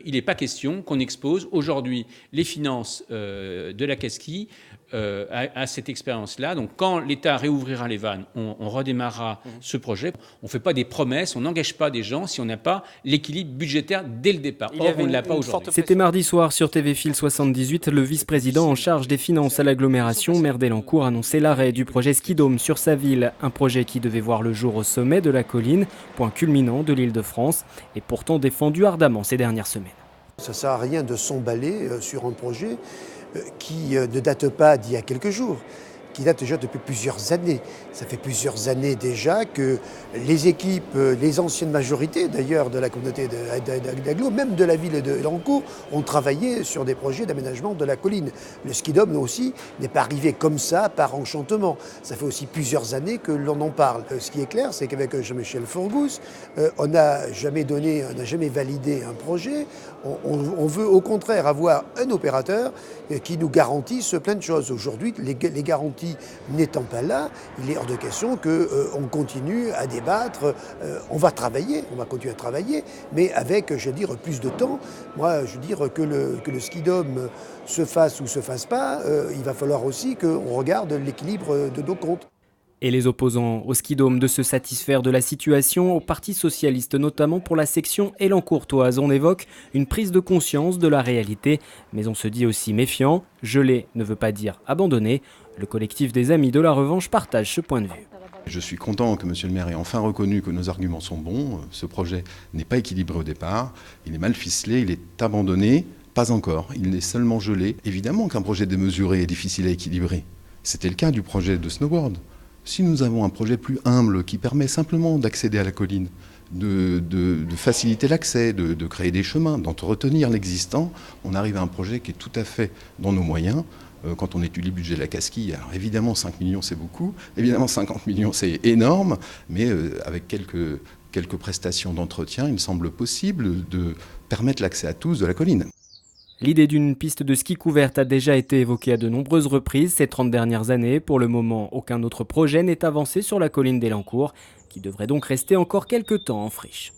Il n'est pas question qu'on expose aujourd'hui les finances de la Casquie à cette expérience-là. Donc quand l'État réouvrira les vannes, on redémarrera ce projet. On ne fait pas des promesses, on n'engage pas des gens si on n'a pas l'équilibre budgétaire dès le départ. Or, on ne l'a pas aujourd'hui. C'était mardi soir sur TV Fil 78. Le vice-président en charge des finances à l'agglomération, maire d'Elancourt, annonçait l'arrêt du projet Skidome sur sa ville. Un projet qui devait voir le jour au sommet de la colline, point culminant de l'Île-de-France, et pourtant défendu ardemment ces dernières semaines. Ça ne sert à rien de s'emballer sur un projet qui ne date pas d'il y a quelques jours, qui date déjà depuis plusieurs années. Ça fait plusieurs années déjà que les équipes, les anciennes majorités d'ailleurs de la communauté d'Aglo, même de la ville d'Elancourt, ont travaillé sur des projets d'aménagement de la colline. Le Skidome aussi n'est pas arrivé comme ça par enchantement. Ça fait aussi plusieurs années que l'on en parle. Ce qui est clair, c'est qu'avec Jean-Michel Fourgousse, on n'a jamais validé un projet. On veut au contraire avoir un opérateur qui nous garantisse plein de choses. Aujourd'hui, les garanties n'étant pas là, il est hors de question qu'on continue à débattre. On va continuer à travailler, mais avec, je veux dire, plus de temps. Moi, je veux dire que le Skidome se fasse ou se fasse pas, il va falloir aussi qu'on regarde l'équilibre de nos comptes. Et les opposants au Skidome de se satisfaire de la situation, au Parti socialiste notamment pour la section élancourtoise. On évoque une prise de conscience de la réalité, mais on se dit aussi méfiant. Geler ne veut pas dire abandonner. Le collectif des Amis de la Revanche partage ce point de vue. Je suis content que M. le maire ait enfin reconnu que nos arguments sont bons. Ce projet n'est pas équilibré au départ, il est mal ficelé, il est abandonné. Pas encore, il est seulement gelé. Évidemment qu'un projet démesuré est difficile à équilibrer. C'était le cas du projet de snowboard. Si nous avons un projet plus humble qui permet simplement d'accéder à la colline, de faciliter l'accès, de créer des chemins, d'entretenir l'existant, on arrive à un projet qui est tout à fait dans nos moyens. Quand on étudie le budget de la Casquie, alors évidemment 5 millions c'est beaucoup, évidemment 50 millions c'est énorme, mais avec quelques prestations d'entretien, il me semble possible de permettre l'accès à tous de la colline. L'idée d'une piste de ski couverte a déjà été évoquée à de nombreuses reprises ces 30 dernières années. Pour le moment, aucun autre projet n'est avancé sur la colline d'Elancourt, qui devrait donc rester encore quelques temps en friche.